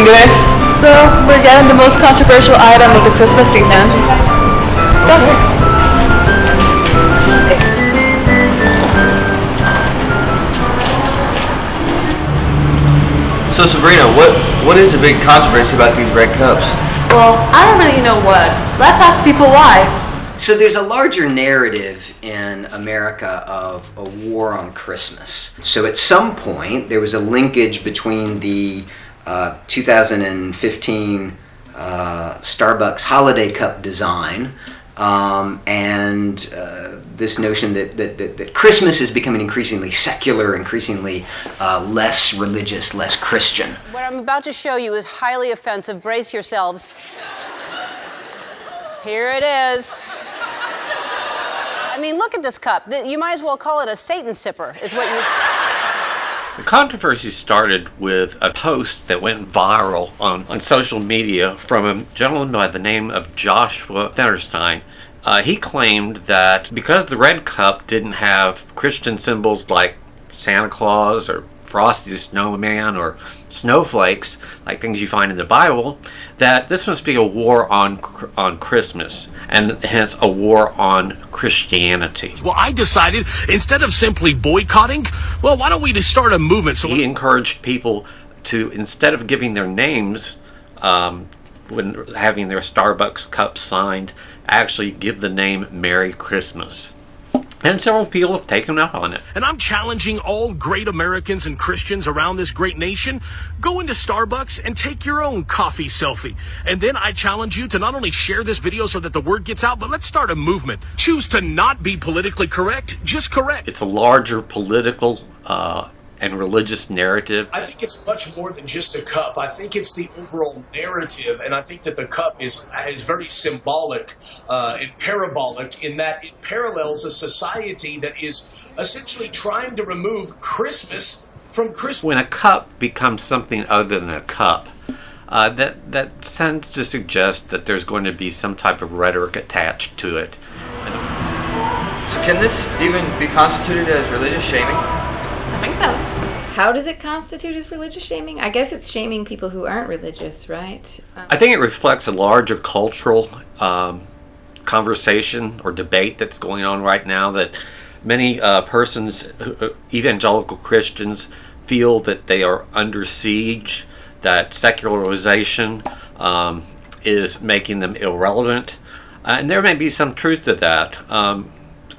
doing today? So, we're getting the most controversial item of the Christmas season. Go ahead. So Sabrina, what is the big controversy about these red cups? Well, I don't really know what. Let's ask people why. So there's a larger narrative in America of a war on Christmas. So at some point, there was a linkage between the 2015 Starbucks Holiday Cup design and this notion that Christmas is becoming increasingly secular, increasingly less religious, less Christian. What I'm about to show you is highly offensive. Brace yourselves. Here it is. I mean, look at this cup. You might as well call it a Satan sipper, is what you... The controversy started with a post that went viral on social media from a gentleman by the name of Joshua Fennerstein. He claimed that because the red cup didn't have Christian symbols like Santa Claus or Frosty the Snowman or snowflakes, like things you find in the Bible, that this must be a war on Christmas, and hence a war on Christianity. Well, I decided instead of simply boycotting, well, why don't we just start a movement? So he encouraged people to, instead of giving their names when having their Starbucks cup signed, actually give the name Merry Christmas. And several people have taken up on it. And I'm challenging all great Americans and Christians around this great nation, go into Starbucks and take your own coffee selfie. And then I challenge you to not only share this video so that the word gets out, but let's start a movement. Choose to not be politically correct, just correct. It's a larger political and religious narrative. I think it's much more than just a cup. I think it's the overall narrative, and I think that the cup is very symbolic and parabolic in that it parallels a society that is essentially trying to remove Christmas from Christmas. When a cup becomes something other than a cup, that tends to suggest that there's going to be some type of rhetoric attached to it. So can this even be constituted as religious shaming? I think so. How does it constitute as religious shaming? I guess it's shaming people who aren't religious, right? I think it reflects a larger cultural conversation or debate that's going on right now, that many evangelical Christians feel that they are under siege, that secularization is making them irrelevant, and there may be some truth to that.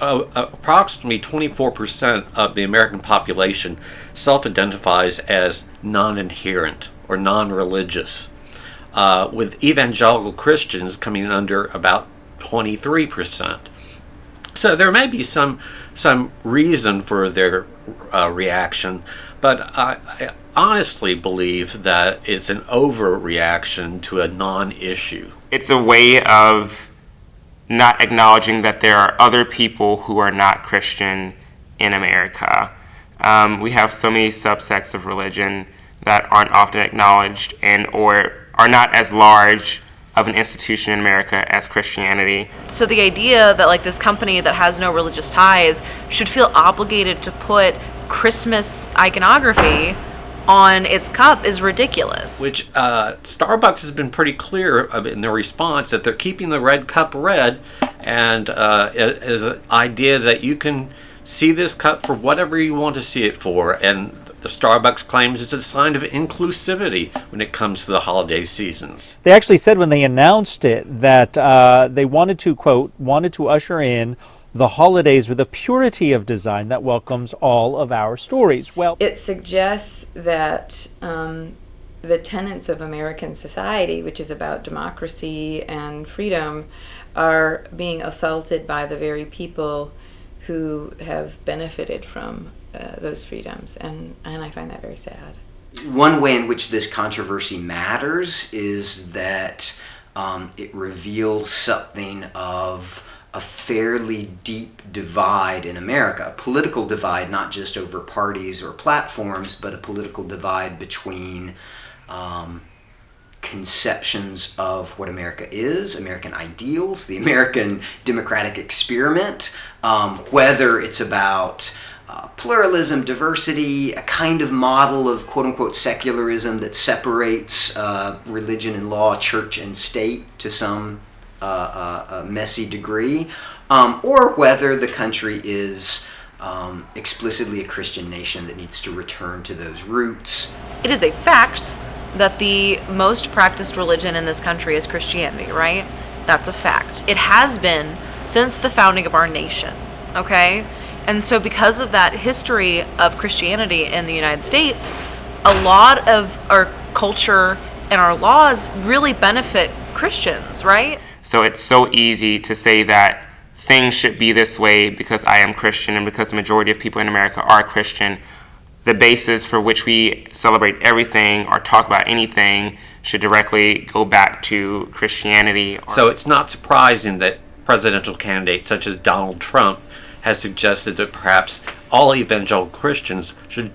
Approximately 24% of the American population self-identifies as non-adherent or non-religious, with evangelical Christians coming under about 23%. So there may be some reason for their reaction, but I honestly believe that it's an overreaction to a non-issue. It's a way of not acknowledging that there are other people who are not Christian in America. We have so many subsects of religion that aren't often acknowledged and or are not as large of an institution in America as Christianity. So the idea that like this company that has no religious ties should feel obligated to put Christmas iconography on its cup is ridiculous. Which Starbucks has been pretty clear in their response that they're keeping the red cup red, and is an idea that you can see this cup for whatever you want to see it for, and the Starbucks claims it's a sign of inclusivity when it comes to the holiday seasons. They actually said when they announced it that they wanted to, quote, wanted to usher in the holidays with a purity of design that welcomes all of our stories. Well, it suggests that the tenets of American society, which is about democracy and freedom, are being assaulted by the very people who have benefited from those freedoms, and I find that very sad. One way in which this controversy matters is that it reveals something of a fairly deep divide in America, a political divide not just over parties or platforms, but a political divide between conceptions of what America is, American ideals, the American democratic experiment, whether it's about pluralism, diversity, a kind of model of quote-unquote secularism that separates religion and law, church and state to some messy degree, or whether the country is explicitly a Christian nation that needs to return to those roots. It is a fact that the most practiced religion in this country is Christianity, right? That's a fact. It has been since the founding of our nation, okay? And so because of that history of Christianity in the United States, a lot of our culture and our laws really benefit Christians, right? So it's so easy to say that things should be this way because I am Christian and because the majority of people in America are Christian. The basis for which we celebrate everything or talk about anything should directly go back to Christianity. So it's not surprising that presidential candidates such as Donald Trump has suggested that perhaps all evangelical Christians should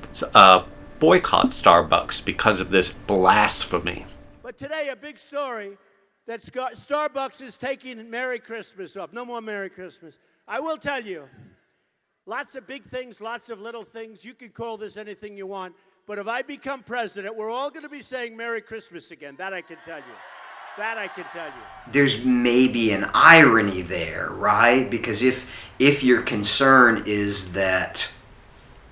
boycott Starbucks because of this blasphemy. But today, a big story that Starbucks is taking Merry Christmas off. No more Merry Christmas. I will tell you, lots of big things, lots of little things. You can call this anything you want. But if I become president, we're all going to be saying Merry Christmas again. That I can tell you. That I can tell you. There's maybe an irony there, right? Because if your concern is that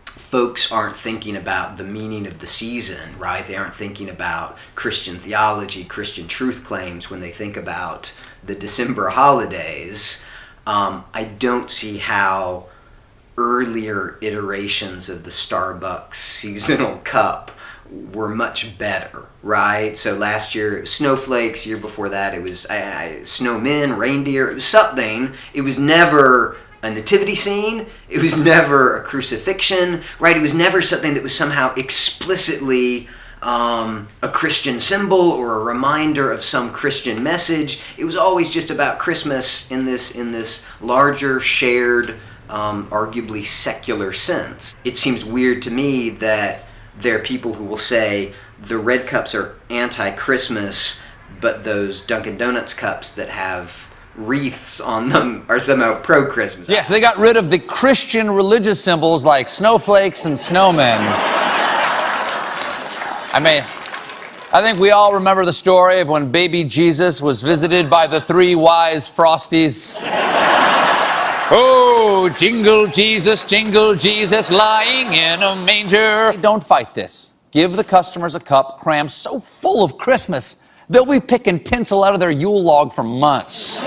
folks aren't thinking about the meaning of the season, right? They aren't thinking about Christian theology, Christian truth claims when they think about the December holidays. I don't see how earlier iterations of the Starbucks seasonal cup were much better, right? So last year it was snowflakes, year before that it was snowmen, reindeer, it was something. It was never a nativity scene, it was never a crucifixion, right? It was never something that was somehow explicitly a Christian symbol or a reminder of some Christian message. It was always just about Christmas in this larger, shared, arguably secular sense. It seems weird to me that there are people who will say the red cups are anti-Christmas, but those Dunkin' Donuts cups that have wreaths on them are somehow pro-Christmas. Yes, they got rid of the Christian religious symbols like snowflakes and snowmen. I mean, I think we all remember the story of when baby Jesus was visited by the three wise Frosties. Oh, jingle Jesus, lying in a manger. Don't fight this. Give the customers a cup crammed so full of Christmas, they'll be picking tinsel out of their Yule log for months.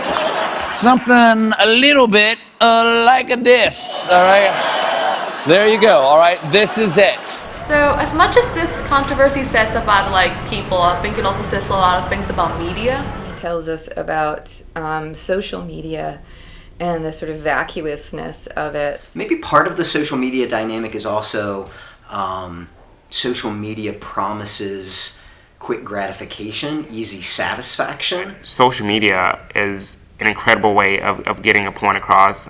Something a little bit like this, all right? There you go, all right? This is it. So as much as this controversy says about people, I think it also says a lot of things about media. It tells us about social media and the sort of vacuousness of it. Maybe part of the social media dynamic is also social media promises quick gratification, easy satisfaction. Social media is an incredible way of getting a point across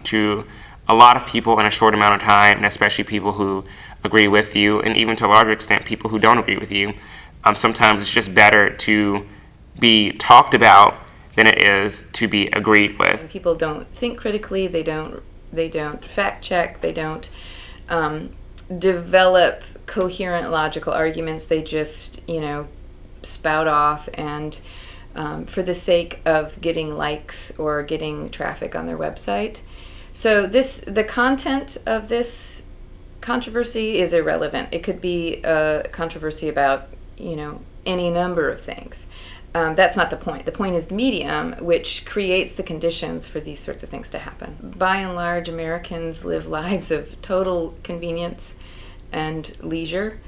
to a lot of people in a short amount of time, and especially people who agree with you, and even to a larger extent, people who don't agree with you. Sometimes it's just better to be talked about than it is to be agreed with. People don't think critically, they don't fact check, they don't develop coherent logical arguments, they just, spout off and for the sake of getting likes or getting traffic on their website. So the content of this controversy is irrelevant. It could be a controversy about, any number of things. That's not the point. The point is the medium, which creates the conditions for these sorts of things to happen. By and large, Americans live lives of total convenience and leisure,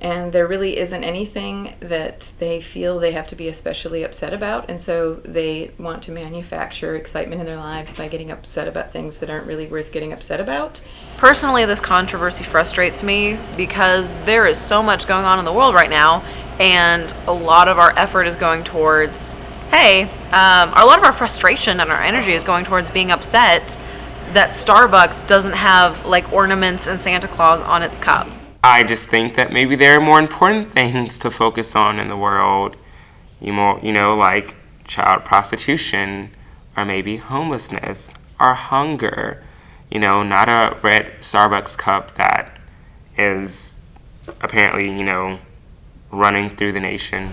and there really isn't anything that they feel they have to be especially upset about, and so they want to manufacture excitement in their lives by getting upset about things that aren't really worth getting upset about. Personally, this controversy frustrates me because there is so much going on in the world right now, and a lot of our effort is going towards, a lot of our frustration and our energy is going towards being upset that Starbucks doesn't have ornaments and Santa Claus on its cup. I just think that maybe there are more important things to focus on in the world, like child prostitution, or maybe homelessness, or hunger, You know, not a red Starbucks cup that is apparently, you know, running through the nation.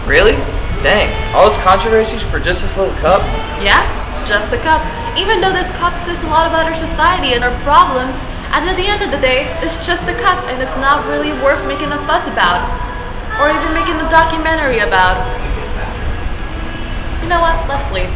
Really? Dang, all those controversies for just this little cup? Yeah, just a cup. Even though this cup says a lot about our society and our problems, and at the end of the day, it's just a cup and it's not really worth making a fuss about. Or even making a documentary about. You know what? Let's leave.